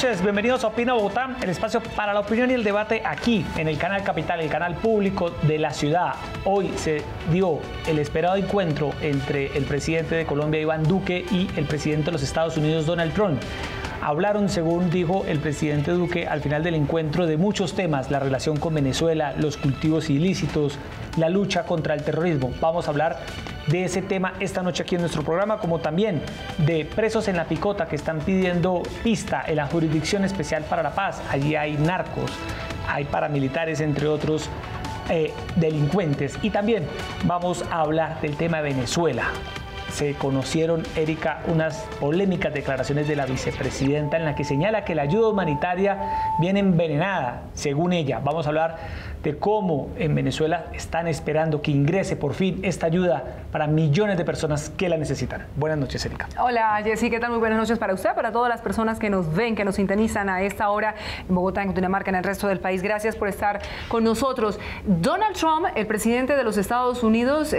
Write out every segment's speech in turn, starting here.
noches, bienvenidos a Opina Bogotá, el espacio para la opinión y el debate aquí en el canal Capital, el canal público de la ciudad. Hoy se dio el esperado encuentro entre el presidente de Colombia, Iván Duque, y el presidente de los Estados Unidos, Donald Trump. Hablaron, según dijo el presidente Duque, al final del encuentro de muchos temas: la relación con Venezuela, los cultivos ilícitos, la lucha contra el terrorismo. Vamos a hablar de ese tema esta noche aquí en nuestro programa, como también de presos en la picota que están pidiendo pista en la Jurisdicción Especial para la Paz. Allí hay narcos, hay paramilitares, entre otros delincuentes. Y también vamos a hablar del tema de Venezuela. Se conocieron, Erika, unas polémicas declaraciones de la vicepresidenta en la que señala que la ayuda humanitaria viene envenenada, según ella. Vamos a hablar de cómo en Venezuela están esperando que ingrese por fin esta ayuda para millones de personas que la necesitan. Buenas noches, Erika. Hola, Jessy, ¿qué tal? Muy buenas noches para usted, para todas las personas que nos ven, que nos sintonizan a esta hora en Bogotá, en Cundinamarca, en el resto del país. Gracias por estar con nosotros. Donald Trump, el presidente de los Estados Unidos,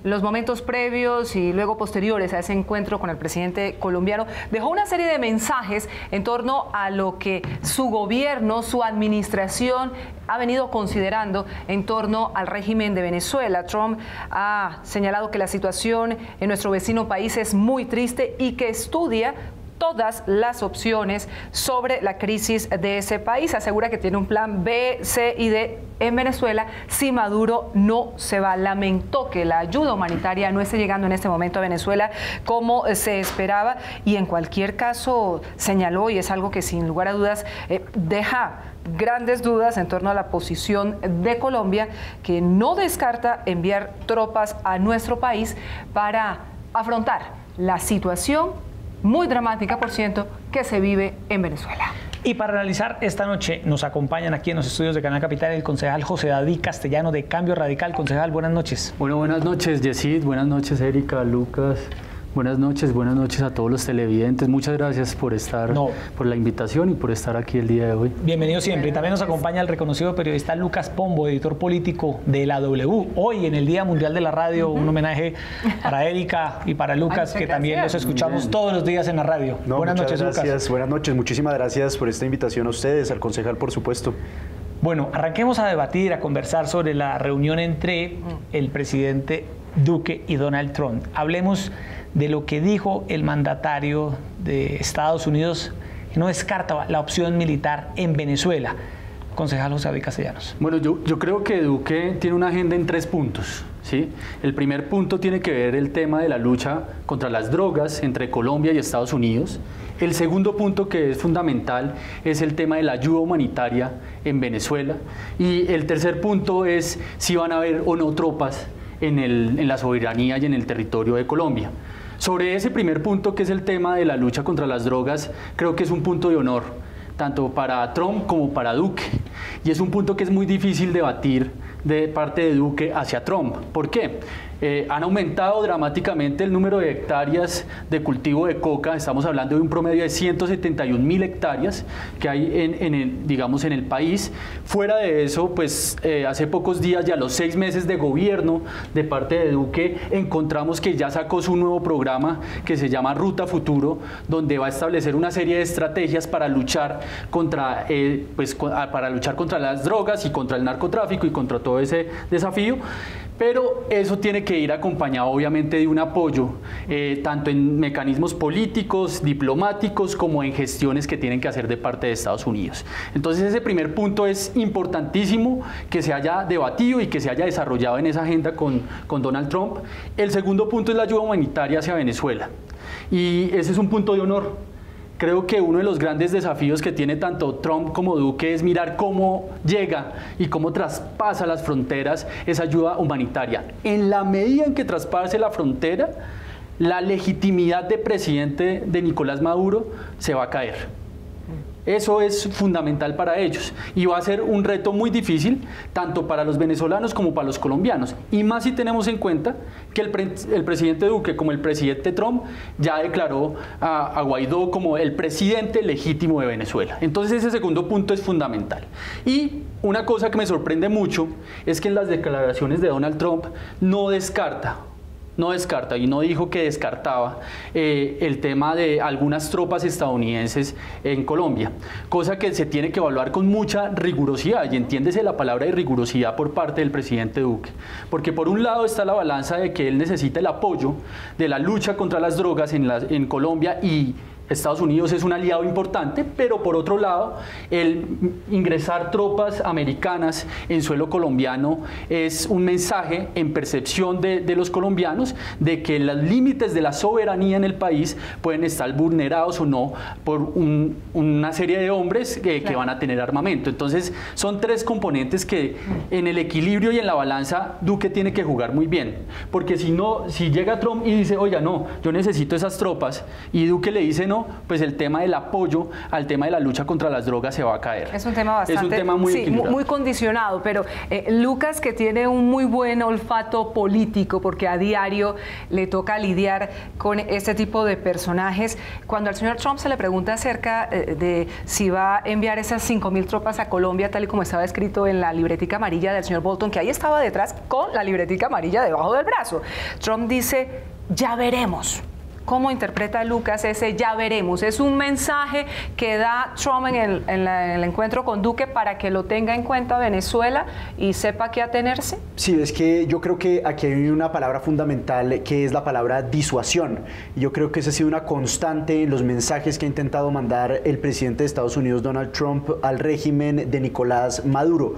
los momentos previos y luego posteriores a ese encuentro con el presidente colombiano, dejó una serie de mensajes en torno a lo que su gobierno, su administración ha venido considerando en torno al régimen de Venezuela. Trump ha señalado que la situación en nuestro vecino país es muy triste y que estudia todas las opciones sobre la crisis de ese país. Asegura que tiene un plan B, C y D en Venezuela si Maduro no se va. Lamentó que la ayuda humanitaria no esté llegando en este momento a Venezuela como se esperaba, y en cualquier caso señaló, y es algo que sin lugar a dudas deja grandes dudas en torno a la posición de Colombia, que no descarta enviar tropas a nuestro país para afrontar la situación muy dramática, por cierto, que se vive en Venezuela. Y para analizar esta noche nos acompañan aquí en los estudios de Canal Capital el concejal José David Castellano de Cambio Radical. Concejal, buenas noches. Bueno, buenas noches, Yesid, buenas noches, Erika, Lucas. Buenas noches a todos los televidentes. Muchas gracias por estar, por la invitación y por estar aquí el día de hoy. Bienvenido siempre. Y también nos acompaña el reconocido periodista Lucas Pombo, editor político de la W. Hoy, en el Día Mundial de la Radio, un homenaje para Erika y para Lucas, que también los escuchamos todos los días en la radio. Buenas noches, Lucas. Gracias, buenas noches. Muchísimas gracias por esta invitación a ustedes, al concejal, por supuesto. Bueno, arranquemos a debatir, a conversar sobre la reunión entre el presidente Duque y Donald Trump. Hablemos de lo que dijo el mandatario de Estados Unidos, que no descarta la opción militar en Venezuela. Concejal José David Castellanos. Bueno, yo creo que Duque tiene una agenda en 3 puntos, ¿sí? El primer punto tiene que ver el tema de la lucha contra las drogas entre Colombia y Estados Unidos. El segundo punto, que es fundamental, es el tema de la ayuda humanitaria en Venezuela. Y el tercer punto es si van a haber o no tropas en la soberanía y en el territorio de Colombia. Sobre ese primer punto, que es el tema de la lucha contra las drogas, creo que es un punto de honor, tanto para Trump como para Duque. Y es un punto que es muy difícil debatir de parte de Duque hacia Trump. ¿Por qué? Han aumentado dramáticamente el número de hectáreas de cultivo de coca. Estamos hablando de un promedio de 171.000 hectáreas que hay en el país. Fuera de eso, pues hace pocos días, ya a los 6 meses de gobierno de parte de Duque, encontramos que ya sacó su nuevo programa que se llama Ruta Futuro, donde va a establecer una serie de estrategias para luchar contra las drogas y contra el narcotráfico y contra todo ese desafío. Pero eso tiene que ir acompañado, obviamente, de un apoyo, tanto en mecanismos políticos, diplomáticos, como en gestiones que tienen que hacer de parte de Estados Unidos. Entonces, ese primer punto es importantísimo que se haya debatido y que se haya desarrollado en esa agenda con Donald Trump. El segundo punto es la ayuda humanitaria hacia Venezuela. Y ese es un punto de honor. Creo que uno de los grandes desafíos que tiene tanto Trump como Duque es mirar cómo llega y cómo traspasa las fronteras esa ayuda humanitaria. En la medida en que traspase la frontera, la legitimidad de presidente de Nicolás Maduro se va a caer. Eso es fundamental para ellos y va a ser un reto muy difícil tanto para los venezolanos como para los colombianos, y más si tenemos en cuenta que el presidente Duque como el presidente Trump ya declaró a Guaidó como el presidente legítimo de Venezuela. Entonces ese segundo punto es fundamental. Y una cosa que me sorprende mucho es que en las declaraciones de Donald Trump no descarta no descarta y no dijo que descartaba el tema de algunas tropas estadounidenses en Colombia, cosa que se tiene que evaluar con mucha rigurosidad, y entiéndese la palabra de rigurosidad por parte del presidente Duque, porque por un lado está la balanza de que él necesita el apoyo de la lucha contra las drogas en Colombia, y Estados Unidos es un aliado importante, pero por otro lado, el ingresar tropas americanas en suelo colombiano es un mensaje en percepción de los colombianos de que los límites de la soberanía en el país pueden estar vulnerados o no por una serie de hombres que van a tener armamento. Entonces, son tres componentes que en el equilibrio y en la balanza Duque tiene que jugar muy bien, porque si llega Trump y dice, oiga, no, yo necesito esas tropas, y Duque le dice no, pues el tema del apoyo al tema de la lucha contra las drogas se va a caer. Es un tema bastante, es un tema muy condicionado, pero Lucas, que tiene un muy buen olfato político, porque a diario le toca lidiar con este tipo de personajes, cuando al señor Trump se le pregunta acerca de si va a enviar esas 5.000 tropas a Colombia, tal y como estaba escrito en la libretica amarilla del señor Bolton, que ahí estaba detrás con la libretica amarilla debajo del brazo, Trump dice, ya veremos. ¿Cómo interpreta Lucas ese ya veremos? ¿Es un mensaje que da Trump en el encuentro con Duque para que lo tenga en cuenta Venezuela y sepa qué atenerse? Sí, es que yo creo que aquí hay una palabra fundamental que es la palabra disuasión. Yo creo que esa ha sido una constante en los mensajes que ha intentado mandar el presidente de Estados Unidos, Donald Trump, al régimen de Nicolás Maduro.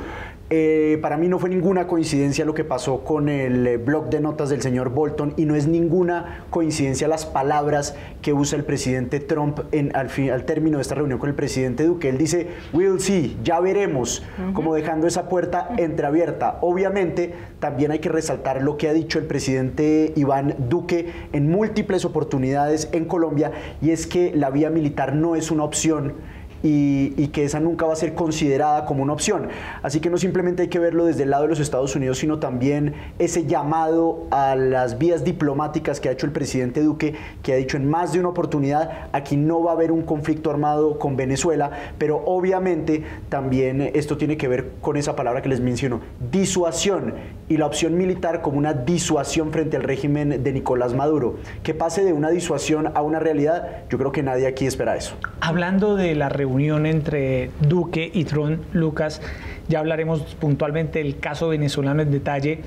Para mí no fue ninguna coincidencia lo que pasó con el blog de notas del señor Bolton, y no es ninguna coincidencia las palabras que usa el presidente Trump al término de esta reunión con el presidente Duque. Él dice, we'll see, ya veremos, como dejando esa puerta entreabierta. Obviamente, también hay que resaltar lo que ha dicho el presidente Iván Duque en múltiples oportunidades en Colombia, y es que la vía militar no es una opción, y que esa nunca va a ser considerada como una opción. Así que no simplemente hay que verlo desde el lado de los Estados Unidos, sino también ese llamado a las vías diplomáticas que ha hecho el presidente Duque, que ha dicho en más de una oportunidad, aquí no va a haber un conflicto armado con Venezuela, pero obviamente también esto tiene que ver con esa palabra que les menciono, disuasión, y la opción militar como una disuasión frente al régimen de Nicolás Maduro. Que pase de una disuasión a una realidad, yo creo que nadie aquí espera eso. Hablando de la reunión entre Duque y Trump, Lucas, ya hablaremos puntualmente del caso venezolano en detalle.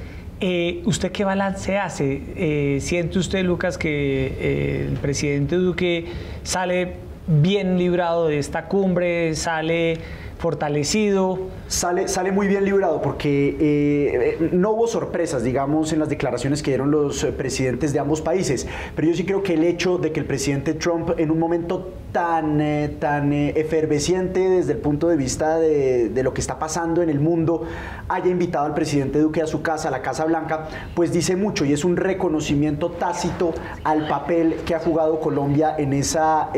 ¿Usted qué balance hace? ¿Siente usted, Lucas, que el presidente Duque sale bien librado de esta cumbre, sale fortalecido? Sale muy bien librado, porque no hubo sorpresas, digamos, en las declaraciones que dieron los presidentes de ambos países, pero yo sí creo que el hecho de que el presidente Trump, en un momento tan efervesciente desde el punto de vista de lo que está pasando en el mundo, haya invitado al presidente Duque a su casa, a la Casa Blanca, pues dice mucho, y es un reconocimiento tácito al papel que ha jugado Colombia en esa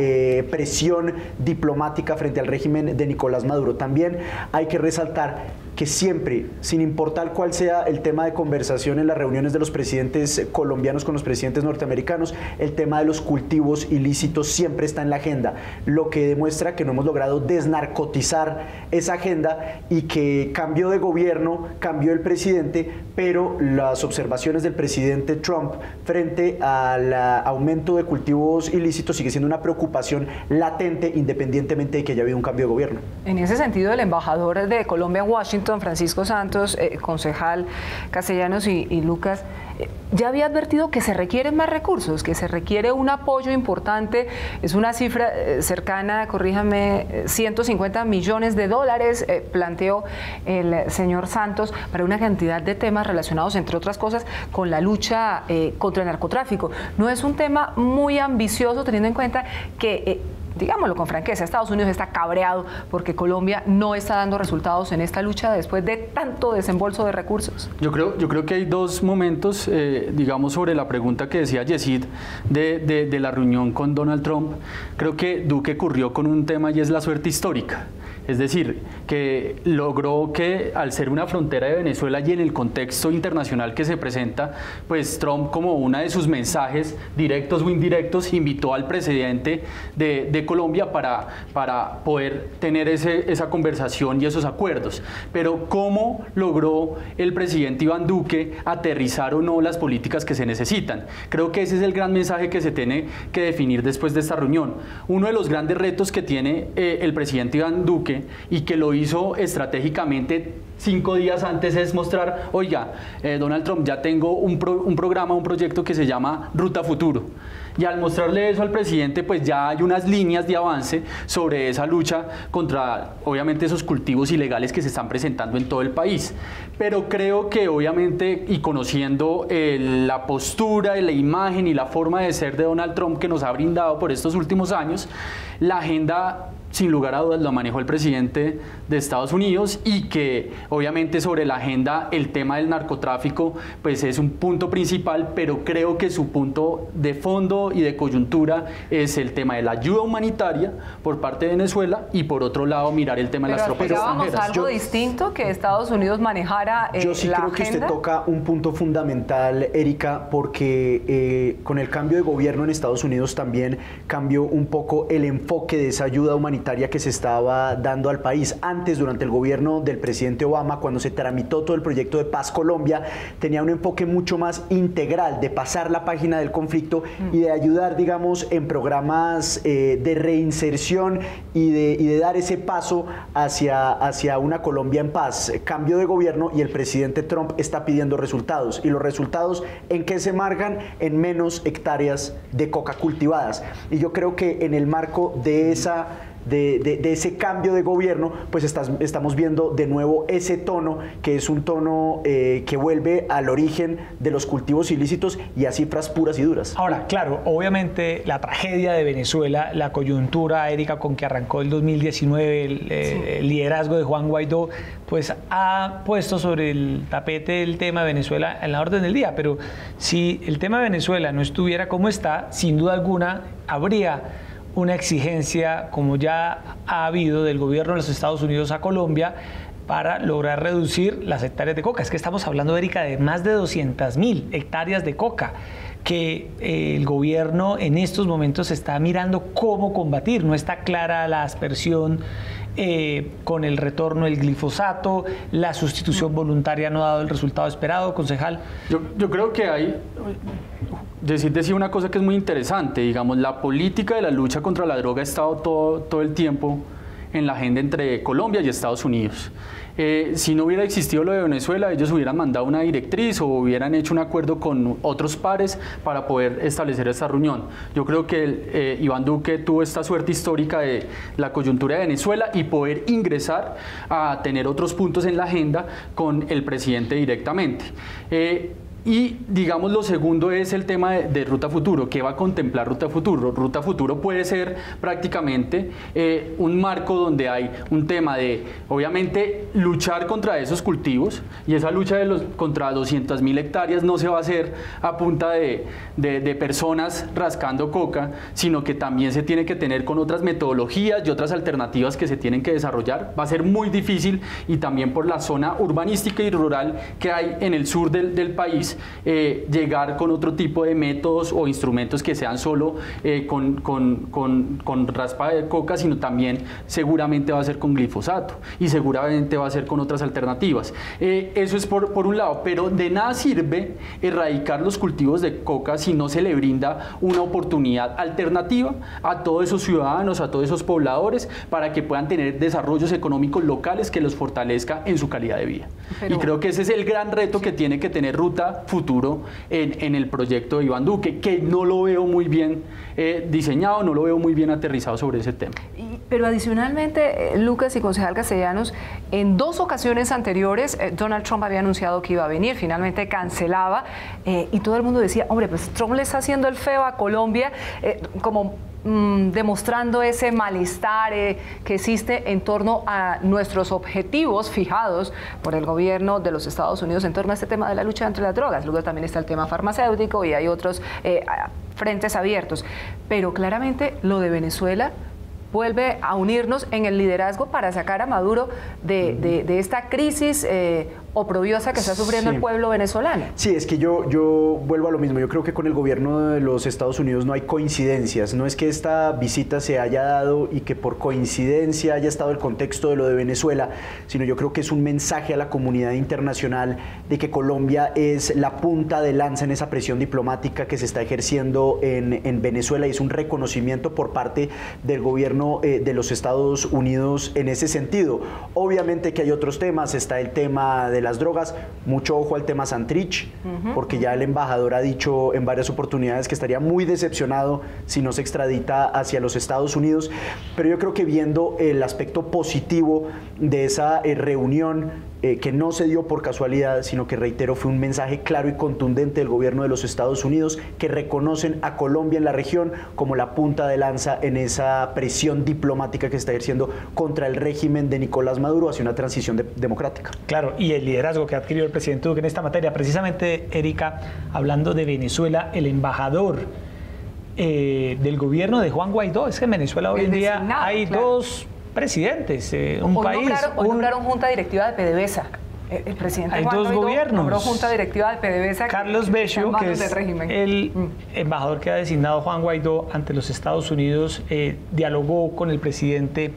presión diplomática frente al régimen de Nicolás Maduro. También hay que resaltar que siempre, sin importar cuál sea el tema de conversación en las reuniones de los presidentes colombianos con los presidentes norteamericanos, el tema de los cultivos ilícitos siempre está en la agenda, lo que demuestra que no hemos logrado desnarcotizar esa agenda, y que cambió de gobierno, cambió el presidente, pero las observaciones del presidente Trump frente al aumento de cultivos ilícitos sigue siendo una preocupación latente, independientemente de que haya habido un cambio de gobierno. En ese sentido, el embajador de Colombia en Washington, Francisco Santos, concejal Castellanos y Lucas, ya había advertido que se requieren más recursos, que se requiere un apoyo importante. Es una cifra cercana, corríjame, 150 millones de dólares, planteó el señor Santos, para una cantidad de temas relacionados, entre otras cosas, con la lucha contra el narcotráfico. No es un tema muy ambicioso, teniendo en cuenta que digámoslo con franqueza, Estados Unidos está cabreado porque Colombia no está dando resultados en esta lucha después de tanto desembolso de recursos. Yo creo que hay dos momentos, digamos, sobre la pregunta que decía Yesid de la reunión con Donald Trump. Creo que Duque corrió con un tema, y es la suerte histórica. Es decir, que logró que al ser una frontera de Venezuela y en el contexto internacional que se presenta, pues Trump, como uno de sus mensajes directos o indirectos, invitó al presidente de Colombia para poder tener esa conversación y esos acuerdos. Pero ¿cómo logró el presidente Iván Duque aterrizar o no las políticas que se necesitan? Creo que ese es el gran mensaje que se tiene que definir después de esta reunión. Uno de los grandes retos que tiene el presidente Iván Duque, y que lo hizo estratégicamente 5 días antes, es mostrar, oiga, Donald Trump, ya tengo un programa, un proyecto que se llama Ruta Futuro. Y al mostrarle eso al presidente, pues ya hay unas líneas de avance sobre esa lucha contra, obviamente, esos cultivos ilegales que se están presentando en todo el país. Pero creo que, obviamente, y conociendo la postura, la imagen y la forma de ser de Donald Trump que nos ha brindado por estos últimos años, la agenda, sin lugar a dudas, lo manejó el presidente de Estados Unidos, y que obviamente sobre la agenda el tema del narcotráfico pues es un punto principal, pero creo que su punto de fondo y de coyuntura es el tema de la ayuda humanitaria por parte de Venezuela, y por otro lado mirar el tema de las tropas extranjeras. ¿Algo distinto que Estados Unidos manejara yo sí la creo que agenda? usted toca un punto fundamental, Erika, porque con el cambio de gobierno en Estados Unidos también cambió un poco el enfoque de esa ayuda humanitaria que se estaba dando al país. Antes, durante el gobierno del presidente Obama, cuando se tramitó todo el proyecto de Paz Colombia, tenía un enfoque mucho más integral de pasar la página del conflicto y de ayudar, digamos, en programas de reinserción y de dar ese paso hacia una Colombia en paz. Cambio de gobierno y el presidente Trump está pidiendo resultados. ¿Y los resultados en qué se marcan? En menos hectáreas de coca cultivadas. Y yo creo que en el marco de ese cambio de gobierno, pues estamos viendo de nuevo ese tono, que es un tono que vuelve al origen de los cultivos ilícitos y a cifras puras y duras. Ahora, claro, obviamente la tragedia de Venezuela, la coyuntura, Erika, con que arrancó el 2019, el liderazgo de Juan Guaidó, pues ha puesto sobre el tapete el tema de Venezuela en la orden del día. Pero si el tema de Venezuela no estuviera como está, sin duda alguna habría una exigencia, como ya ha habido del gobierno de los Estados Unidos a Colombia, para lograr reducir las hectáreas de coca. Es que estamos hablando, Erika, de más de 200.000 hectáreas de coca que el gobierno en estos momentos está mirando cómo combatir. No está clara la aspersión con el retorno del glifosato, la sustitución voluntaria no ha dado el resultado esperado, concejal. Yo creo que hay... Decir una cosa que es muy interesante, digamos, la política de la lucha contra la droga ha estado todo el tiempo en la agenda entre Colombia y Estados Unidos. Si no hubiera existido lo de Venezuela, ellos hubieran mandado una directriz o hubieran hecho un acuerdo con otros pares para poder establecer esta reunión. Yo creo que Iván Duque tuvo esta suerte histórica de la coyuntura de Venezuela y poder ingresar a tener otros puntos en la agenda con el presidente directamente. Y digamos lo segundo es el tema de Ruta Futuro. ¿Qué va a contemplar Ruta Futuro? Ruta Futuro puede ser prácticamente un marco donde hay un tema de, obviamente, luchar contra esos cultivos, y esa lucha contra 200.000 hectáreas no se va a hacer a punta de personas rascando coca, sino que también se tiene que tener con otras metodologías y otras alternativas que se tienen que desarrollar. Va a ser muy difícil, y también por la zona urbanística y rural que hay en el sur del país, llegar con otro tipo de métodos o instrumentos que sean solo con raspa de coca, sino también seguramente va a ser con glifosato y seguramente va a ser con otras alternativas. Eso es por un lado, pero de nada sirve erradicar los cultivos de coca si no se le brinda una oportunidad alternativa a todos esos ciudadanos, a todos esos pobladores, para que puedan tener desarrollos económicos locales que los fortalezca en su calidad de vida. Y creo que ese es el gran reto que tiene que tener Ruta Futuro en el proyecto de Iván Duque, que no lo veo muy bien diseñado, no lo veo muy bien aterrizado sobre ese tema. Pero adicionalmente, Lucas y concejal Castellanos, en 2 ocasiones anteriores Donald Trump había anunciado que iba a venir, finalmente cancelaba, y todo el mundo decía, hombre, pues Trump le está haciendo el feo a Colombia, como demostrando ese malestar que existe en torno a nuestros objetivos fijados por el gobierno de los Estados Unidos en torno a este tema de la lucha contra las drogas. Luego también está el tema farmacéutico y hay otros frentes abiertos. Pero claramente lo de Venezuela vuelve a unirnos en el liderazgo para sacar a Maduro de esta crisis oprobiosa que está sufriendo el pueblo venezolano. Sí, es que yo vuelvo a lo mismo. Yo creo que con el gobierno de los Estados Unidos no hay coincidencias. No es que esta visita se haya dado y que por coincidencia haya estado el contexto de lo de Venezuela, sino yo creo que es un mensaje a la comunidad internacional de que Colombia es la punta de lanza en esa presión diplomática que se está ejerciendo en Venezuela, y es un reconocimiento por parte del gobierno de los Estados Unidos en ese sentido. Obviamente que hay otros temas, está el tema de las drogas, mucho ojo al tema Santrich, porque ya el embajador ha dicho en varias oportunidades que estaría muy decepcionado si no se extradita hacia los Estados Unidos, pero yo creo que viendo el aspecto positivo de esa reunión, que no se dio por casualidad, sino que, reitero, fue un mensaje claro y contundente del gobierno de los Estados Unidos, que reconocen a Colombia en la región como la punta de lanza en esa presión diplomática que está ejerciendo contra el régimen de Nicolás Maduro hacia una transición democrática. Claro, y el liderazgo que ha adquirido el presidente Duque en esta materia. Precisamente, Erika, hablando de Venezuela, el embajador del gobierno de Juan Guaidó, es que en Venezuela hoy en día hay dos presidentes, un país... nombraron junta directiva de PDVSA. El presidente hay Juan dos Guaidó gobiernos. nombró junta directiva de PDVSA. Carlos Beccio, que es el embajador que ha designado Juan Guaidó ante los Estados Unidos, dialogó con el presidente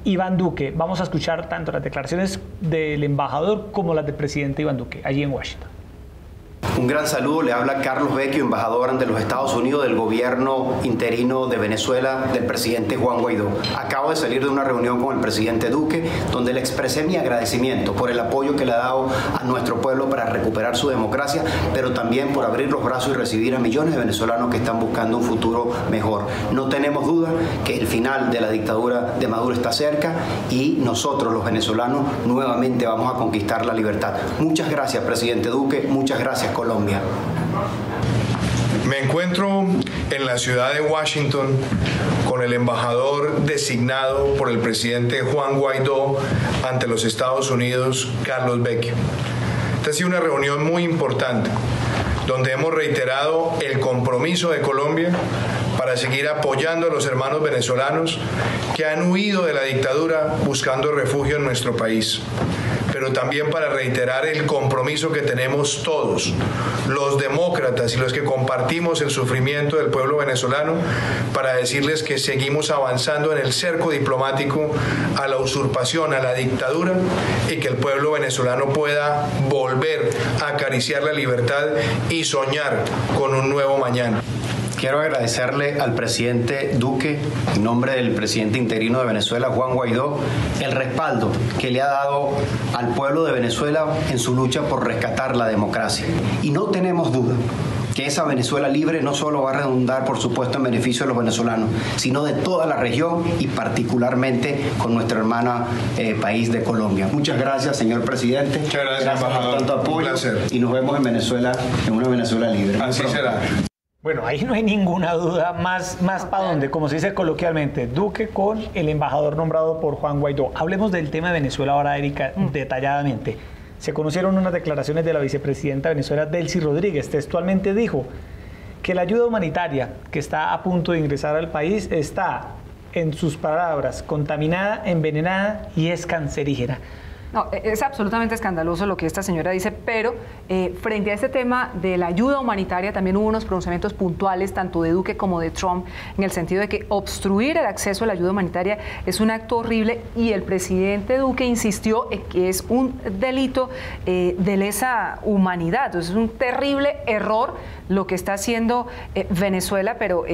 Iván Duque. Vamos a escuchar tanto las declaraciones del embajador como las del presidente Iván Duque, allí en Washington. Un gran saludo, le habla Carlos Beccio, embajador ante los Estados Unidos del gobierno interino de Venezuela del presidente Juan Guaidó. Acabo de salir de una reunión con el presidente Duque, donde le expresé mi agradecimiento por el apoyo que le ha dado a nuestro pueblo para recuperar su democracia, pero también por abrir los brazos y recibir a millones de venezolanos que están buscando un futuro mejor. No tenemos duda que el final de la dictadura de Maduro está cerca y nosotros, los venezolanos, nuevamente vamos a conquistar la libertad. Muchas gracias, presidente Duque. Muchas gracias, Colombia. Me encuentro en la ciudad de Washington con el embajador designado por el presidente Juan Guaidó ante los Estados Unidos, Carlos Beccio. Esta ha sido una reunión muy importante, donde hemos reiterado el compromiso de Colombia para seguir apoyando a los hermanos venezolanos que han huido de la dictadura buscando refugio en nuestro país, pero también para reiterar el compromiso que tenemos todos, los demócratas y los que compartimos el sufrimiento del pueblo venezolano, para decirles que seguimos avanzando en el cerco diplomático a la usurpación, a la dictadura, y que el pueblo venezolano pueda volver a acariciar la libertad y soñar con un nuevo mañana. Quiero agradecerle al presidente Duque, en nombre del presidente interino de Venezuela, Juan Guaidó, el respaldo que le ha dado al pueblo de Venezuela en su lucha por rescatar la democracia. Y no tenemos duda que esa Venezuela libre no solo va a redundar, por supuesto, en beneficio de los venezolanos, sino de toda la región y particularmente con nuestra hermana país de Colombia. Muchas gracias, señor presidente. Muchas gracias, embajador. Por tanto apoyo. Un placer. Y nos vemos en Venezuela, en una Venezuela libre. Así será. Bueno, ahí no hay ninguna duda, más para dónde, como se dice coloquialmente, Duque con el embajador nombrado por Juan Guaidó. Hablemos del tema de Venezuela ahora, Erika, detalladamente. Se conocieron unas declaraciones de la vicepresidenta de Venezuela, Delcy Rodríguez. Textualmente dijo que la ayuda humanitaria que está a punto de ingresar al país está, en sus palabras, contaminada, envenenada y es cancerígena. No, es absolutamente escandaloso lo que esta señora dice, pero frente a este tema de la ayuda humanitaria también hubo unos pronunciamientos puntuales tanto de Duque como de Trump, en el sentido de que obstruir el acceso a la ayuda humanitaria es un acto horrible, y el presidente Duque insistió en que es un delito de lesa humanidad. Entonces es un terrible error lo que está haciendo Venezuela, pero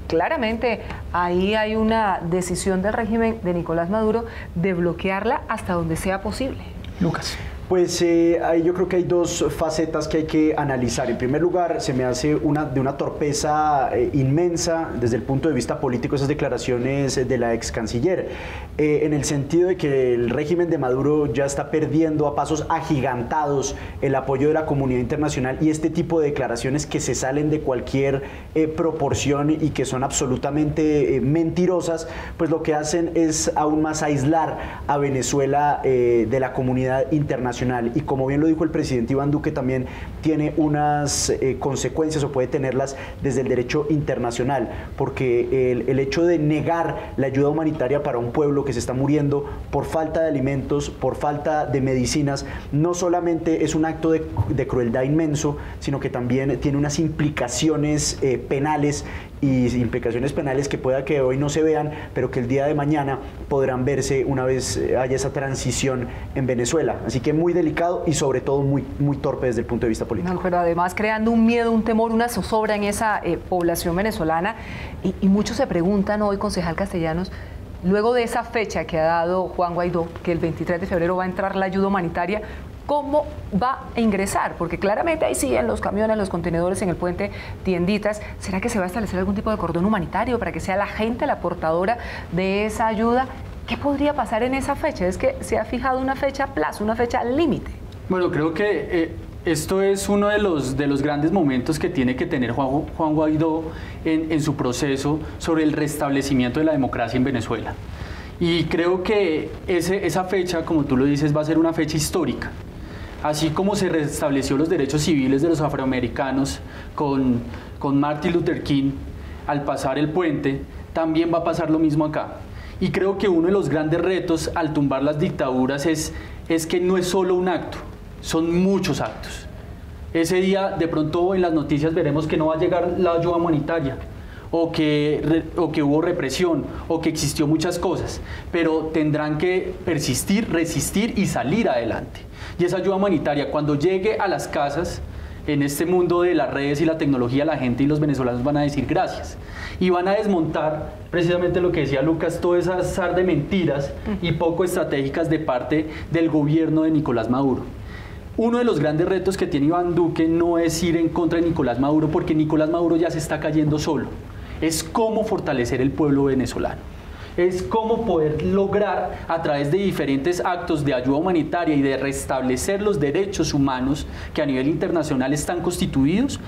claramente ahí hay una decisión del régimen de Nicolás Maduro de bloquearla hasta donde sea posible. Lucas. Pues yo creo que hay dos facetas que hay que analizar. En primer lugar, se me hace de una torpeza inmensa desde el punto de vista político esas declaraciones de la ex canciller, en el sentido de que el régimen de Maduro ya está perdiendo a pasos agigantados el apoyo de la comunidad internacional, y este tipo de declaraciones que se salen de cualquier proporción y que son absolutamente mentirosas, pues lo que hacen es aún más aislar a Venezuela de la comunidad internacional. internacional y, como bien lo dijo el presidente Iván Duque, también tiene unas consecuencias o puede tenerlas desde el derecho internacional, porque el hecho de negar la ayuda humanitaria para un pueblo que se está muriendo por falta de alimentos, por falta de medicinas, no solamente es un acto de crueldad inmenso, sino que también tiene unas implicaciones penales que pueda que hoy no se vean, pero que el día de mañana podrán verse una vez haya esa transición en Venezuela. Así que muy delicado y sobre todo muy, muy torpe desde el punto de vista político. No, pero además creando un miedo, un temor, una zozobra en esa población venezolana. Y muchos se preguntan hoy, concejal Castellanos, luego de esa fecha que ha dado Juan Guaidó, que el 23 de febrero va a entrar la ayuda humanitaria, ¿cómo va a ingresar? Porque claramente ahí sí, en los camiones, los contenedores, en el puente, tienditas. ¿Será que se va a establecer algún tipo de cordón humanitario para que sea la gente la portadora de esa ayuda? ¿Qué podría pasar en esa fecha? Es que se ha fijado una fecha plazo, una fecha límite. Bueno, creo que esto es uno de los grandes momentos que tiene que tener Juan Guaidó en su proceso sobre el restablecimiento de la democracia en Venezuela. Y creo que esa fecha, como tú lo dices, va a ser una fecha histórica. Así como se restableció los derechos civiles de los afroamericanos con Martin Luther King al pasar el puente, también va a pasar lo mismo acá. Y creo que uno de los grandes retos al tumbar las dictaduras es que no es solo un acto, son muchos actos. Ese día, de pronto en las noticias veremos que no va a llegar la ayuda humanitaria, o que hubo represión, o que existió muchas cosas, pero tendrán que persistir, resistir y salir adelante. Y esa ayuda humanitaria, cuando llegue a las casas, en este mundo de las redes y la tecnología, la gente y los venezolanos van a decir gracias. Y van a desmontar precisamente lo que decía Lucas, todo esa sar de mentiras y poco estratégicas de parte del gobierno de Nicolás Maduro. Uno de los grandes retos que tiene Iván Duque no es ir en contra de Nicolás Maduro, porque Nicolás Maduro ya se está cayendo solo. Es cómo fortalecer el pueblo venezolano. Es cómo poder lograr, a través de diferentes actos de ayuda humanitaria y de restablecer los derechos humanos que a nivel internacional están constituidos,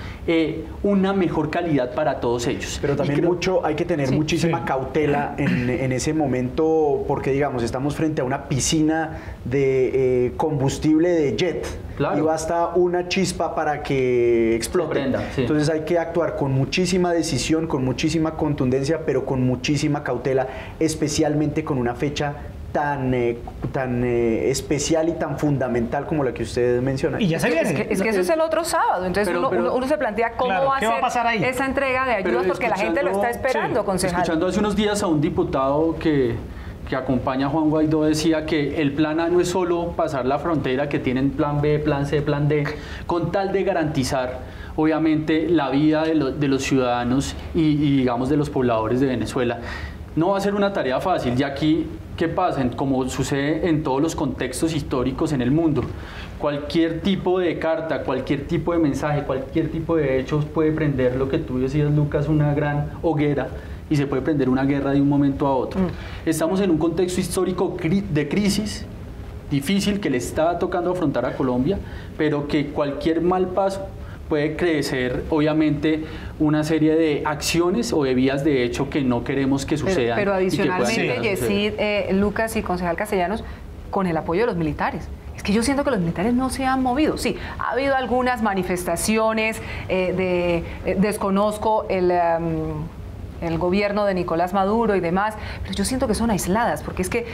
una mejor calidad para todos ellos. Pero también hay que tener muchísima cautela en ese momento, porque digamos, estamos frente a una piscina de combustible de jet. Claro. Y basta una chispa para que explote. Entonces hay que actuar con muchísima decisión, con muchísima contundencia, pero con muchísima cautela, especialmente con una fecha tan especial y tan fundamental como la que ustedes mencionan. Y ya se viene. Es que eso es el otro sábado, entonces uno se plantea cómo va a ser esa entrega de ayudas, porque la gente lo está esperando, concejal. Escuchando hace unos días a un diputado que acompaña a Juan Guaidó, decía que el plan A no es solo pasar la frontera, que tienen plan B, plan C, plan D, con tal de garantizar obviamente la vida de los ciudadanos y digamos de los pobladores de Venezuela. No va a ser una tarea fácil, y aquí, ¿qué pasa? Como sucede en todos los contextos históricos en el mundo, cualquier tipo de carta, cualquier tipo de mensaje, cualquier tipo de hechos puede prender, lo que tú decías, Lucas, una gran hoguera, y se puede prender una guerra de un momento a otro. Estamos en un contexto histórico de crisis difícil que le está tocando afrontar a Colombia, pero que cualquier mal paso puede crecer, obviamente, una serie de acciones o de vías de hecho que no queremos que sucedan. Pero adicionalmente, Yesid, Lucas y concejal Castellanos, con el apoyo de los militares. Es que yo siento que los militares no se han movido. Sí, ha habido algunas manifestaciones, desconozco el gobierno de Nicolás Maduro y demás, pero yo siento que son aisladas, porque es que,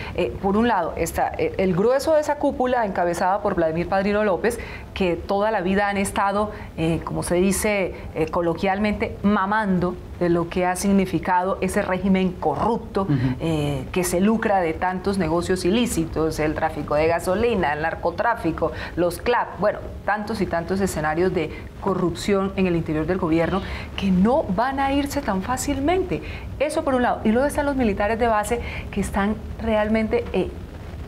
por un lado, está el grueso de esa cúpula encabezada por Vladimir Padrino López, que toda la vida han estado, como se dice coloquialmente, mamando de lo que ha significado ese régimen corrupto, que se lucra de tantos negocios ilícitos, el tráfico de gasolina, el narcotráfico, los CLAP, bueno, tantos y tantos escenarios de corrupción en el interior del gobierno que no van a irse tan fácilmente. Eso por un lado. Y luego están los militares de base que están realmente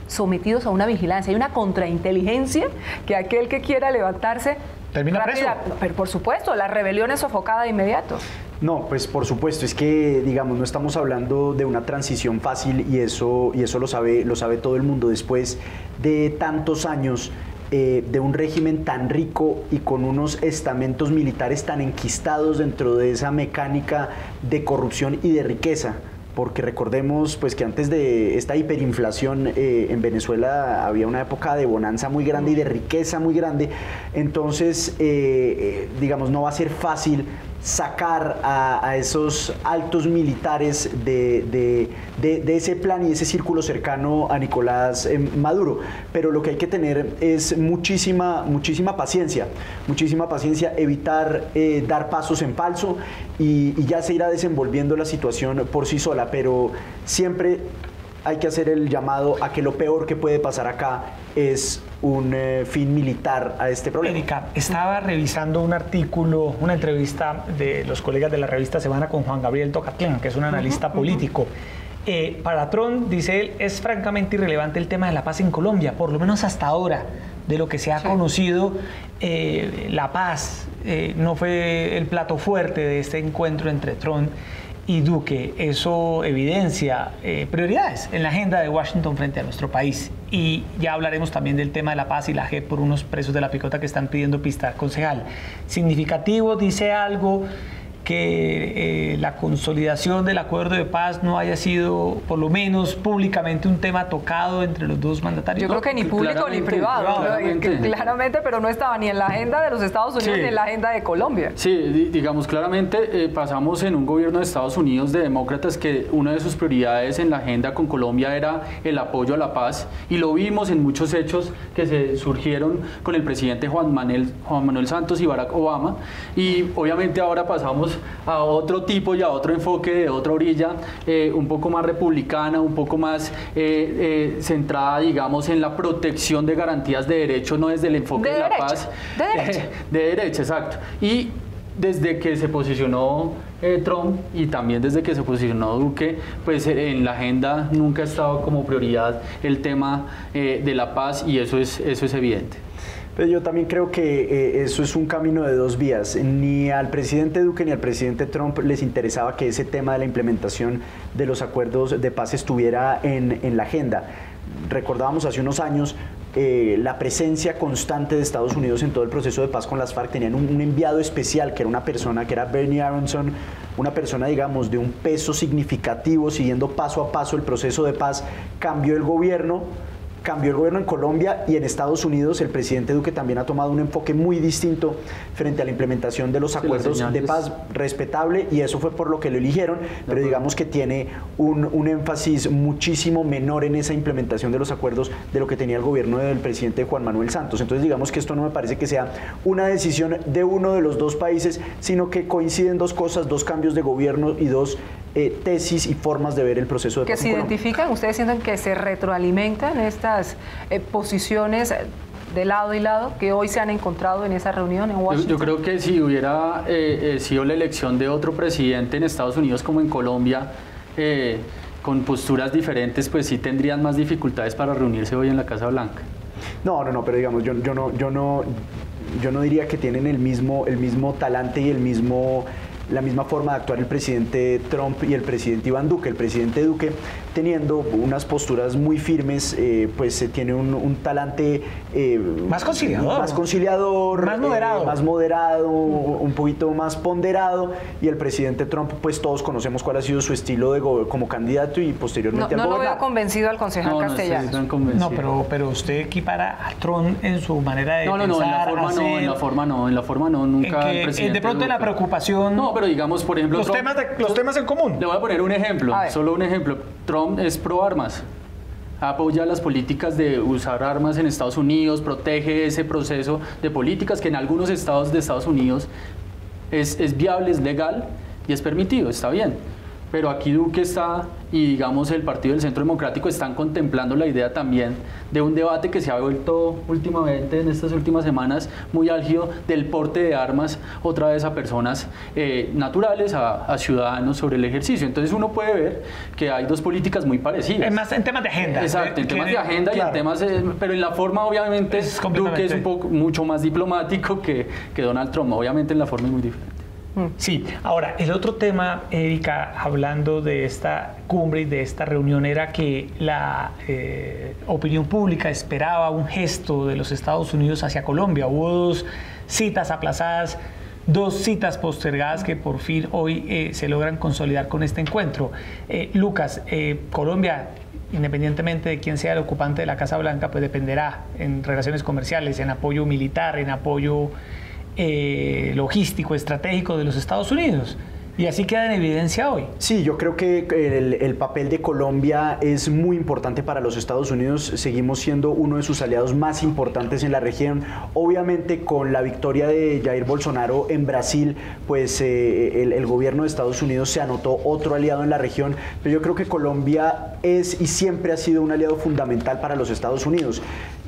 sometidos a una vigilancia. Hay una contrainteligencia que aquel que quiera levantarse termina preso. Pero por supuesto, la rebelión es sofocada de inmediato. No, pues por supuesto, es que digamos, no estamos hablando de una transición fácil y eso lo sabe todo el mundo después de tantos años de un régimen tan rico y con unos estamentos militares tan enquistados dentro de esa mecánica de corrupción y de riqueza. porque recordemos pues que antes de esta hiperinflación en Venezuela había una época de bonanza muy grande y de riqueza muy grande, entonces digamos no va a ser fácil sacar a esos altos militares de ese plan y ese círculo cercano a Nicolás Maduro, pero lo que hay que tener es muchísima paciencia, evitar dar pasos en falso y ya se irá desenvolviendo la situación por sí sola, pero siempre hay que hacer el llamado a que lo peor que puede pasar acá es un fin militar a este problema. Erika, estaba revisando un artículo, una entrevista de los colegas de la revista Semana con Juan Gabriel Tocatlán, que es un analista político. Para Trump, dice él, es francamente irrelevante el tema de la paz en Colombia, por lo menos hasta ahora, de lo que se ha conocido, la paz no fue el plato fuerte de este encuentro entre Trump y Duque. Eso evidencia prioridades en la agenda de Washington frente a nuestro país. Y ya hablaremos también del tema de la paz y la JEP por unos presos de la picota que están pidiendo pista. Concejal, significativo, dice algo que la consolidación del acuerdo de paz no haya sido, por lo menos públicamente, un tema tocado entre los dos mandatarios. Yo creo que ni público ni privado, claramente, pero no estaba ni en la agenda de los Estados Unidos ni en la agenda de Colombia. Sí, digamos claramente, pasamos en un gobierno de Estados Unidos de demócratas que una de sus prioridades en la agenda con Colombia era el apoyo a la paz, y lo vimos en muchos hechos que se surgieron con el presidente Juan Manuel Santos y Barack Obama, y obviamente ahora pasamos a otro tipo y a otro enfoque de otra orilla, un poco más republicana, un poco más centrada, digamos, en la protección de garantías de derecho, no desde el enfoque de la paz. De derecha, exacto. Y desde que se posicionó Trump y también desde que se posicionó Duque, pues en la agenda nunca ha estado como prioridad el tema de la paz, y eso es evidente. Pero yo también creo que eso es un camino de dos vías. Ni al presidente Duque ni al presidente Trump les interesaba que ese tema de la implementación de los acuerdos de paz estuviera en la agenda. Recordábamos hace unos años la presencia constante de Estados Unidos en todo el proceso de paz con las FARC. Tenían un enviado especial que era una persona, que era Bernie Aronson, una persona, digamos, de un peso significativo, siguiendo paso a paso el proceso de paz. Cambió el gobierno en Colombia, y en Estados Unidos el presidente Duque también ha tomado un enfoque muy distinto frente a la implementación de los acuerdos de paz, respetable, y eso fue por lo que lo eligieron, pero digamos que tiene un énfasis muchísimo menor en esa implementación de los acuerdos de lo que tenía el gobierno del presidente Juan Manuel Santos. Entonces digamos que esto no me parece que sea una decisión de uno de los dos países, sino que coinciden dos cosas, dos cambios de gobierno y dos tesis y formas de ver el proceso de paz. ¿Que se identifican? ¿Ustedes sienten que se retroalimentan estas posiciones de lado y lado que hoy se han encontrado en esa reunión en Washington? Yo creo que si hubiera sido la elección de otro presidente en Estados Unidos como en Colombia, con posturas diferentes, pues sí tendrían más dificultades para reunirse hoy en la Casa Blanca. No, pero digamos, yo no diría que tienen el mismo talante y la misma forma de actuar el presidente Trump y el presidente Iván Duque. El presidente Duque, teniendo unas posturas muy firmes, pues tiene un talante más conciliador, más moderado, un poquito más ponderado, y el presidente Trump, pues todos conocemos cuál ha sido su estilo como candidato y posteriormente no lo veo convencido al concejal Castellanos. No, pero usted equipara a Trump en su manera de pensar, en la forma no, nunca el presidente de pronto Duque. La preocupación... No, pero digamos, por ejemplo... Los temas en común. Le voy a poner un ejemplo, solo un ejemplo. Trump es pro armas, apoya las políticas de usar armas en Estados Unidos, protege ese proceso de políticas que en algunos estados de Estados Unidos es viable, es legal y es permitido, está bien. Pero aquí Duque está, y digamos el Partido del Centro Democrático están contemplando la idea también de un debate que se ha vuelto últimamente, en estas últimas semanas, muy álgido, del porte de armas otra vez a personas naturales, a ciudadanos, sobre el ejercicio. Entonces uno puede ver que hay dos políticas muy parecidas. Más en temas de agenda. Exacto, en temas de agenda, claro. Y en temas, pero en la forma obviamente Duque es mucho más diplomático que Donald Trump. Obviamente en la forma es muy diferente. Sí, ahora, el otro tema, Erika, hablando de esta cumbre y de esta reunión, era que la opinión pública esperaba un gesto de los Estados Unidos hacia Colombia. Hubo dos citas aplazadas 2 citas postergadas que por fin hoy se logran consolidar con este encuentro. Lucas, Colombia, independientemente de quién sea el ocupante de la Casa Blanca, pues dependerá en relaciones comerciales, en apoyo militar, en apoyo logístico, estratégico de los Estados Unidos. Y así queda en evidencia hoy. Sí, yo creo que el papel de Colombia es muy importante para los Estados Unidos. Seguimos siendo uno de sus aliados más importantes en la región. Obviamente, con la victoria de Jair Bolsonaro en Brasil, pues el gobierno de Estados Unidos se anotó otro aliado en la región. Pero yo creo que Colombia es y siempre ha sido un aliado fundamental para los Estados Unidos.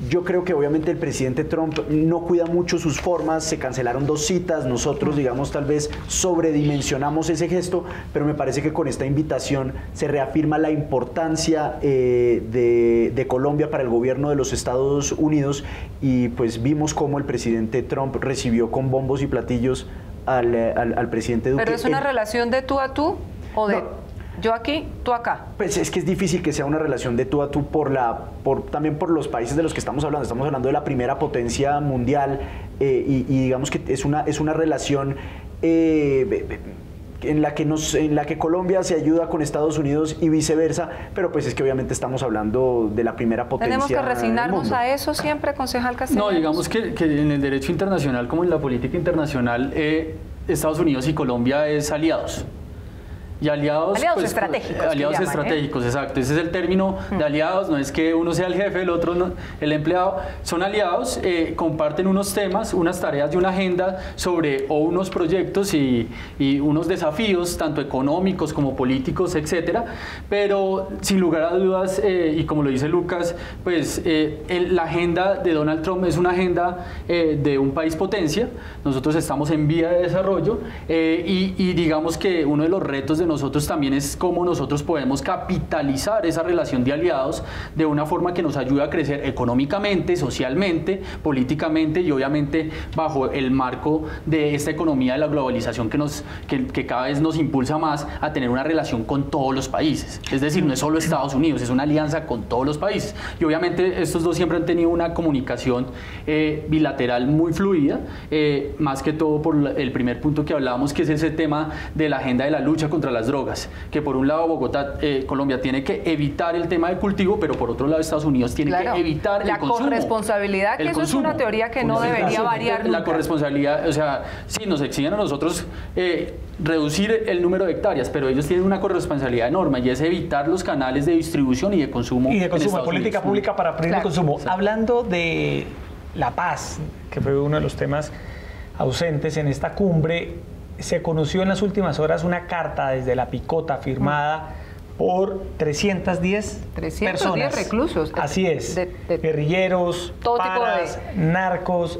Yo creo que obviamente el presidente Trump no cuida mucho sus formas, se cancelaron 2 citas, nosotros digamos tal vez sobredimensionamos ese gesto, pero me parece que con esta invitación se reafirma la importancia de Colombia para el gobierno de los Estados Unidos y pues vimos cómo el presidente Trump recibió con bombos y platillos al presidente Duque. ¿Pero es una relación de tú a tú o de... No. Yo aquí, tú acá? Pues es que es difícil que sea una relación de tú a tú también por los países de los que estamos hablando. Estamos hablando de la primera potencia mundial y digamos que es una relación en la que Colombia se ayuda con Estados Unidos y viceversa, pero pues es que obviamente estamos hablando de la primera potencia. ¿Tenemos que resignarnos a eso siempre, concejal Castellanos? No, digamos que en el derecho internacional como en la política internacional, Estados Unidos y Colombia es aliados. Y aliados pues, estratégicos. Aliados estratégicos, exacto. Ese es el término de aliados. No es que uno sea el jefe, el otro no, el empleado. Son aliados, comparten unos temas, unas tareas y una agenda sobre unos proyectos y unos desafíos, tanto económicos como políticos, etcétera. Pero sin lugar a dudas, y como lo dice Lucas, pues la agenda de Donald Trump es una agenda de un país potencia. Nosotros estamos en vía de desarrollo y digamos que uno de los retos de nosotros también es cómo nosotros podemos capitalizar esa relación de aliados de una forma que nos ayude a crecer económicamente, socialmente, políticamente y obviamente bajo el marco de esta economía de la globalización que cada vez nos impulsa más a tener una relación con todos los países. Es decir, no es solo Estados Unidos, es una alianza con todos los países. Y obviamente estos dos siempre han tenido una comunicación bilateral muy fluida, más que todo por el primer punto que hablábamos, que es ese tema de la agenda de la lucha contra las drogas, que por un lado Colombia tiene que evitar el tema de cultivo, pero por otro lado Estados Unidos tiene que evitar el consumo. La corresponsabilidad, que eso es una teoría que no debería variar nunca. La corresponsabilidad, o sea, sí, nos exigen a nosotros reducir el número de hectáreas, pero ellos tienen una corresponsabilidad enorme y es evitar los canales de distribución y de consumo. Y de consumo, política pública para prevenir el consumo. Exacto. Hablando de la paz, que fue uno de los temas ausentes en esta cumbre, se conoció en las últimas horas una carta desde la Picota firmada por 310 personas. reclusos. Así es. Guerrilleros, paras, narcos,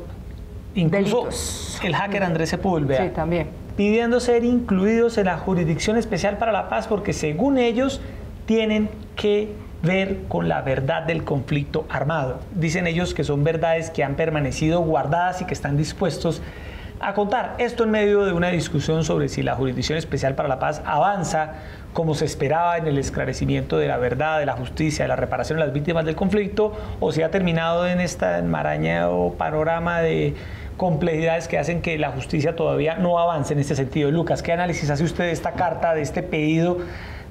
incluso delitos. El hacker Andrés Sepúlveda. Sí, también. Pidiendo ser incluidos en la Jurisdicción Especial para la Paz porque según ellos tienen que ver con la verdad del conflicto armado. Dicen ellos que son verdades que han permanecido guardadas y que están dispuestos a contar. Esto en medio de una discusión sobre si la Jurisdicción Especial para la Paz avanza como se esperaba en el esclarecimiento de la verdad, de la justicia, de la reparación de las víctimas del conflicto, o si ha terminado en este enmarañado panorama de complejidades que hacen que la justicia todavía no avance en este sentido. Lucas, ¿qué análisis hace usted de esta carta, de este pedido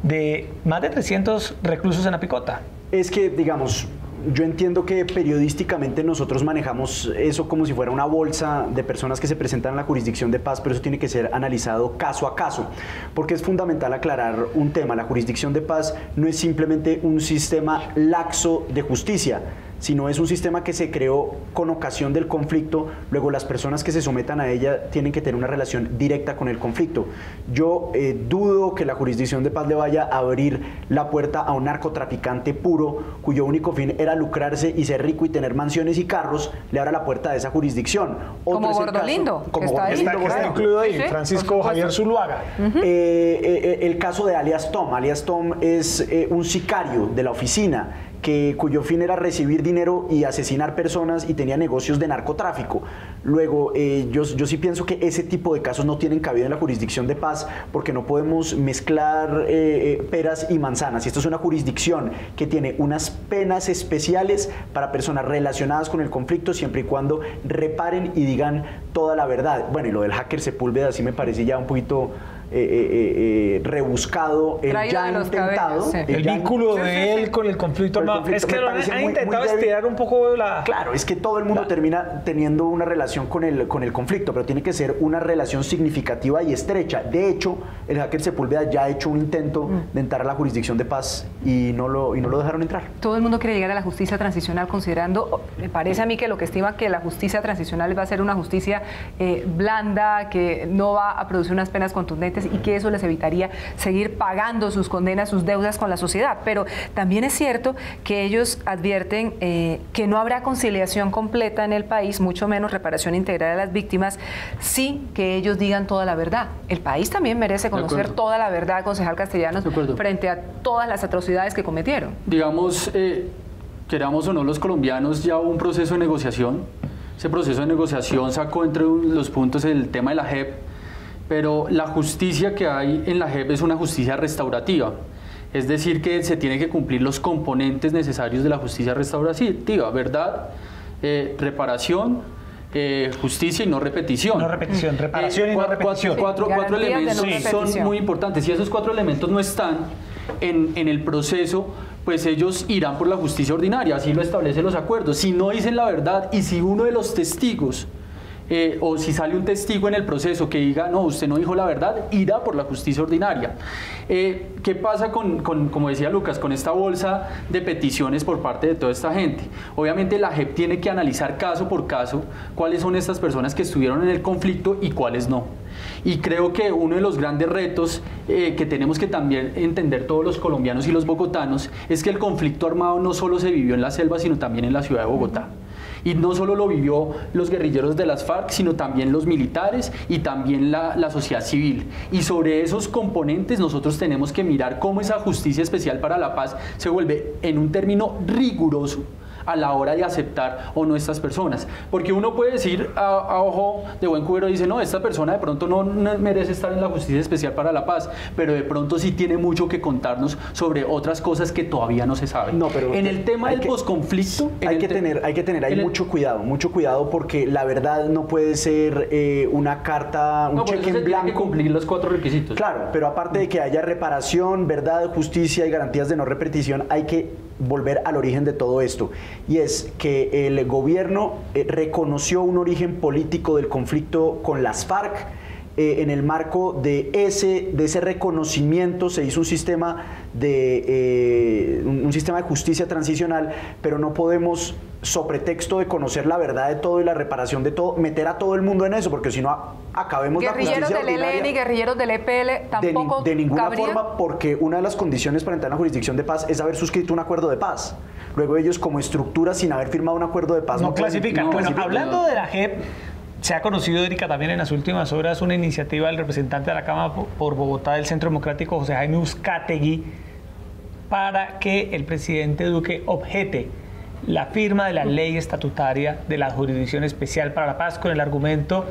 de más de 300 reclusos en la Picota? Es que, digamos, yo entiendo que periodísticamente nosotros manejamos eso como si fuera una bolsa de personas que se presentan en la jurisdicción de paz, pero eso tiene que ser analizado caso a caso, porque es fundamental aclarar un tema. La jurisdicción de paz no es simplemente un sistema laxo de justicia, sino es un sistema que se creó con ocasión del conflicto. Luego las personas que se sometan a ella tienen que tener una relación directa con el conflicto. Yo dudo que la jurisdicción de paz le vaya a abrir la puerta a un narcotraficante puro, cuyo único fin era lucrarse y ser rico y tener mansiones y carros, le abra la puerta de esa jurisdicción. Como Gordolindo, que está incluido ahí, ¿sí? Francisco Javier Zuluaga. El caso de alias Tom. Alias Tom es un sicario de la oficina cuyo fin era recibir dinero y asesinar personas y tenía negocios de narcotráfico. Luego, yo sí pienso que ese tipo de casos no tienen cabida en la jurisdicción de paz, porque no podemos mezclar peras y manzanas. Y esto es una jurisdicción que tiene unas penas especiales para personas relacionadas con el conflicto, siempre y cuando reparen y digan toda la verdad. Bueno, y lo del hacker Sepúlveda sí me parece ya un poquito rebuscado, el ya intentado. Sí. El vínculo de él con el conflicto armado. Es que han intentado estirar un poco la... Claro, es que todo el mundo termina teniendo una relación con el conflicto, pero tiene que ser una relación significativa y estrecha. De hecho, el hacker Sepúlveda ya ha hecho un intento de entrar a la jurisdicción de paz y no lo dejaron entrar. Todo el mundo quiere llegar a la justicia transicional, considerando, me parece a mí que lo que estima que la justicia transicional va a ser una justicia blanda, que no va a producir unas penas contundentes y que eso les evitaría seguir pagando sus condenas, sus deudas con la sociedad. Pero también es cierto que ellos advierten que no habrá conciliación completa en el país, mucho menos reparación integral a las víctimas, sí que ellos digan toda la verdad. El país también merece conocer toda la verdad, concejal Castellanos, frente a todas las atrocidades que cometieron. Digamos, queramos o no los colombianos, ya hubo un proceso de negociación. Ese proceso de negociación sacó entre los puntos el tema de la JEP, pero la justicia que hay en la JEP es una justicia restaurativa, es decir, que se tienen que cumplir los componentes necesarios de la justicia restaurativa, verdad, reparación, justicia y no repetición. No repetición, reparación y no repetición. Cuatro elementos son muy importantes. Si esos 4 elementos no están en el proceso, pues ellos irán por la justicia ordinaria, así lo establecen los acuerdos. Si no dicen la verdad y si uno de los testigos o si sale un testigo en el proceso que diga, no, usted no dijo la verdad, irá por la justicia ordinaria. ¿Qué pasa como decía Lucas, con esta bolsa de peticiones por parte de toda esta gente? Obviamente la JEP tiene que analizar caso por caso cuáles son estas personas que estuvieron en el conflicto y cuáles no. Y creo que uno de los grandes retos que tenemos que también entender todos los colombianos y los bogotanos es que el conflicto armado no solo se vivió en la selva, sino también en la ciudad de Bogotá. Y no solo lo vivió los guerrilleros de las FARC, sino también los militares y también la sociedad civil. Y sobre esos componentes nosotros tenemos que mirar cómo esa justicia especial para la paz se vuelve en un término riguroso a la hora de aceptar o no estas personas. Porque uno puede decir a ojo de buen cubero, dice, no, esta persona de pronto no merece estar en la justicia especial para la paz, pero de pronto sí tiene mucho que contarnos sobre otras cosas que todavía no se saben. No, pero en el tema del posconflicto... Hay que tener ahí mucho cuidado, porque la verdad no puede ser una carta, un cheque en blanco. Tiene que cumplir los 4 requisitos. Claro, pero aparte de que haya reparación, verdad, justicia y garantías de no repetición, hay que volver al origen de todo esto, y es que el gobierno reconoció un origen político del conflicto con las FARC. En el marco de ese reconocimiento se hizo un sistema de justicia transicional, pero no podemos, sobre pretexto de conocer la verdad de todo y la reparación de todo, meter a todo el mundo en eso, porque si no acabemos la justicia ordinaria. Guerrilleros del ELN y guerrilleros del EPL tampoco de ninguna cabría. forma, porque una de las condiciones para entrar en la jurisdicción de paz es haber suscrito un acuerdo de paz. Luego ellos, como estructura, sin haber firmado un acuerdo de paz, no clasifican. Bueno, hablando de la JEP, se ha conocido, Erika, también en las últimas horas una iniciativa del representante de la Cámara por Bogotá del Centro Democrático, José Jaime Uzcategui, para que el presidente Duque objete la firma de la ley estatutaria de la Jurisdicción Especial para la Paz, con el argumento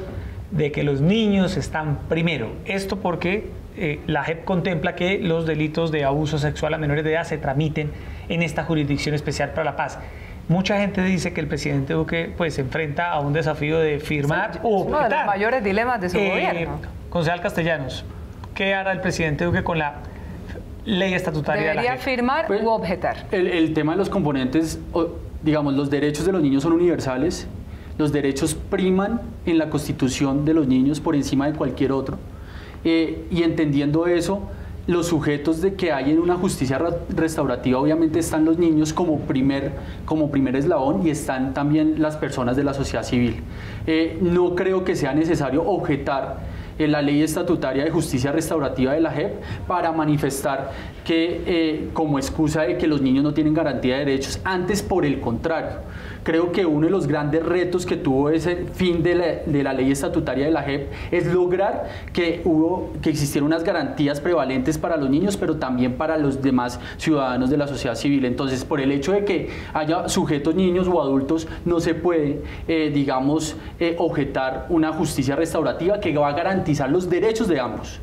de que los niños están primero. Esto porque la JEP contempla que los delitos de abuso sexual a menores de edad se tramiten en esta Jurisdicción Especial para la Paz. Mucha gente dice que el presidente Duque pues se enfrenta a un desafío de firmar o uno de los mayores dilemas de su gobierno. Concejal Castellanos, ¿qué hará el presidente Duque con la ley estatutaria de la JEP? ¿Debería firmar u objetar? El tema de los componentes, digamos, los derechos de los niños son universales, los derechos priman en la Constitución de los niños por encima de cualquier otro, y entendiendo eso, los sujetos de que hay en una justicia restaurativa obviamente están los niños como primer eslabón, y están también las personas de la sociedad civil. No creo que sea necesario objetar la ley estatutaria de justicia restaurativa de la JEP para manifestar que como excusa de que los niños no tienen garantía de derechos. Antes, por el contrario, Creo que uno de los grandes retos que tuvo ese fin de la ley estatutaria de la JEP es lograr que existieran unas garantías prevalentes para los niños, pero también para los demás ciudadanos de la sociedad civil. Entonces, por el hecho de que haya sujetos niños o adultos, no se puede, objetar una justicia restaurativa que va a garantizar los derechos de ambos.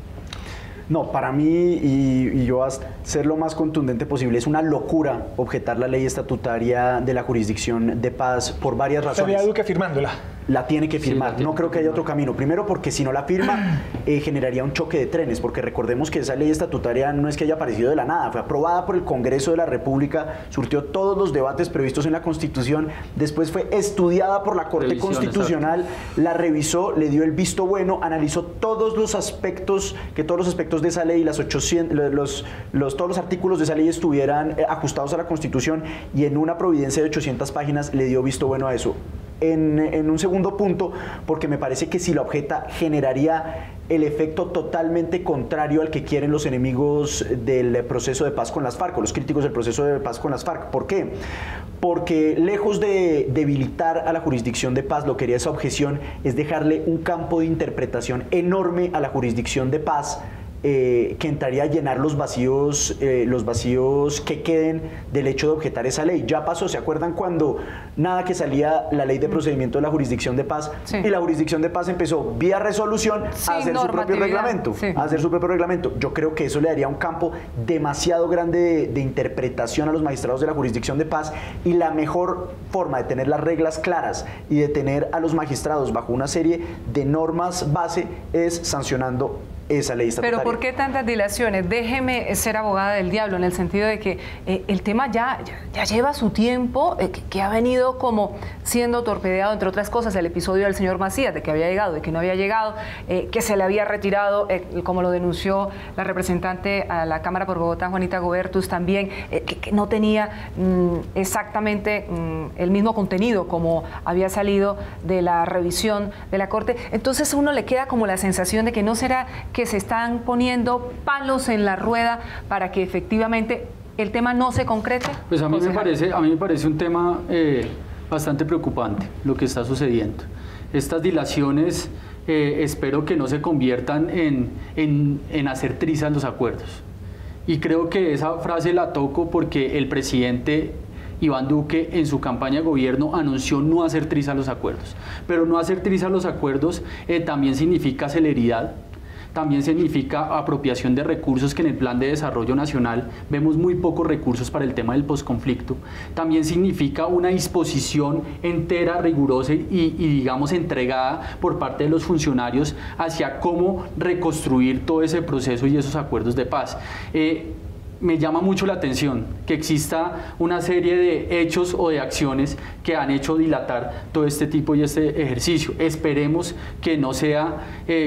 No, para mí, y yo voy a ser lo más contundente posible, es una locura objetar la ley estatutaria de la jurisdicción de paz por varias razones. Sería Duque firmándola. La tiene que firmar, no creo que haya otro camino. Primero porque si no la firma generaría un choque de trenes, porque recordemos que esa ley estatutaria no es que haya aparecido de la nada, fue aprobada por el Congreso de la República, surtió todos los debates previstos en la Constitución, después fue estudiada por la Corte Constitucional, la revisó, le dio el visto bueno, analizó todos los aspectos de esa ley, todos los artículos de esa ley estuvieran ajustados a la Constitución, y en una providencia de 800 páginas le dio visto bueno a eso. En un segundo punto, porque me parece que si la objeta generaría el efecto totalmente contrario al que quieren los enemigos del proceso de paz con las FARC, o los críticos del proceso de paz con las FARC. ¿Por qué? Porque lejos de debilitar a la jurisdicción de paz, lo que haría esa objeción es dejarle un campo de interpretación enorme a la jurisdicción de paz, que entraría a llenar los vacíos que queden del hecho de objetar esa ley. Ya pasó, ¿se acuerdan cuando nada que salía la ley de procedimiento de la jurisdicción de paz? Sí. Y la jurisdicción de paz empezó vía resolución a hacer su propio reglamento. Sí. A hacer su propio reglamento. Yo creo que eso le daría un campo demasiado grande de interpretación a los magistrados de la jurisdicción de paz, y la mejor forma de tener las reglas claras y de tener a los magistrados bajo una serie de normas base es sancionando esa ley estatutaria. Pero ¿por qué tantas dilaciones? Déjeme ser abogada del diablo, en el sentido de que el tema ya lleva su tiempo, que ha venido como siendo torpedeado, entre otras cosas, el episodio del señor Macías, de que había llegado, de que no había llegado, que se le había retirado, como lo denunció la representante a la Cámara por Bogotá, Juanita Gobertus, también, que no tenía exactamente el mismo contenido como había salido de la revisión de la Corte. Entonces a uno le queda como la sensación de que no será que se están poniendo palos en la rueda para que efectivamente el tema no se concrete. Pues a mí me parece un tema bastante preocupante lo que está sucediendo. Estas dilaciones espero que no se conviertan en hacer trizas los acuerdos. Y creo que esa frase la toco porque el presidente Iván Duque en su campaña de gobierno anunció no hacer trizas los acuerdos. Pero no hacer trizas los acuerdos también significa celeridad. También significa apropiación de recursos, que en el Plan de Desarrollo Nacional vemos muy pocos recursos para el tema del posconflicto. También significa una disposición entera, rigurosa y digamos entregada por parte de los funcionarios hacia cómo reconstruir todo ese proceso y esos acuerdos de paz. Me llama mucho la atención que exista una serie de hechos o de acciones que han hecho dilatar todo este tipo y este ejercicio. Esperemos que no sea,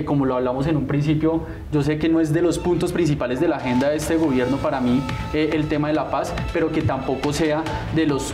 como lo hablamos en un principio, yo sé que no es de los puntos principales de la agenda de este gobierno para mí el tema de la paz, pero que tampoco sea de los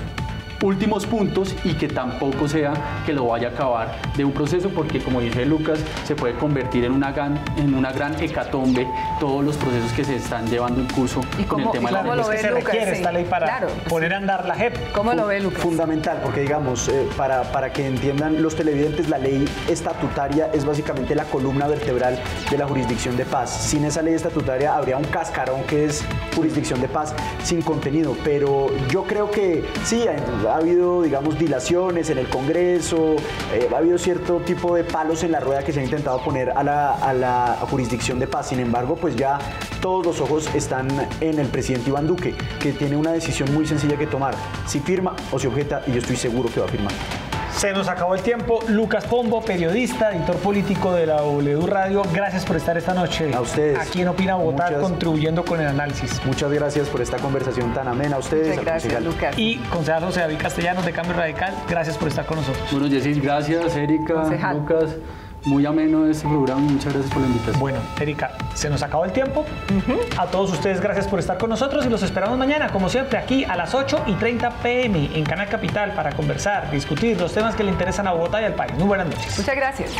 últimos puntos y que tampoco sea que lo vaya a acabar de un proceso, porque como dice Lucas, se puede convertir en una gran hecatombe todos los procesos que se están llevando en curso con el tema de la ley. Es que se requiere esta ley para poner a andar la JEP. ¿Cómo lo ve, Lucas? Fundamental, porque digamos, para que entiendan los televidentes, la ley estatutaria es básicamente la columna vertebral de la jurisdicción de paz. Sin esa ley estatutaria habría un cascarón que es jurisdicción de paz sin contenido, pero yo creo que sí, ha habido, digamos, dilaciones en el Congreso, ha habido cierto tipo de palos en la rueda que se han intentado poner a la jurisdicción de paz. Sin embargo, pues ya todos los ojos están en el presidente Iván Duque, que tiene una decisión muy sencilla que tomar: si firma o si objeta, y yo estoy seguro que va a firmar. Se nos acabó el tiempo. Lucas Pombo, periodista, editor político de la W Radio, gracias por estar esta noche a ustedes aquí en Opina Bogotá, contribuyendo con el análisis. Muchas gracias por esta conversación tan amena. A ustedes. Muchas gracias, Lucas. Y concejal José David Castellanos, de Cambio Radical, gracias por estar con nosotros. Bueno, Jessy, gracias, Erika, concejal. Lucas. Muy ameno este programa, muchas gracias por la invitación. Bueno, Erika, se nos acabó el tiempo. A todos ustedes, gracias por estar con nosotros y los esperamos mañana, como siempre, aquí a las 8:30 p.m. en Canal Capital para conversar, discutir los temas que le interesan a Bogotá y al país. Muy buenas noches. Muchas gracias.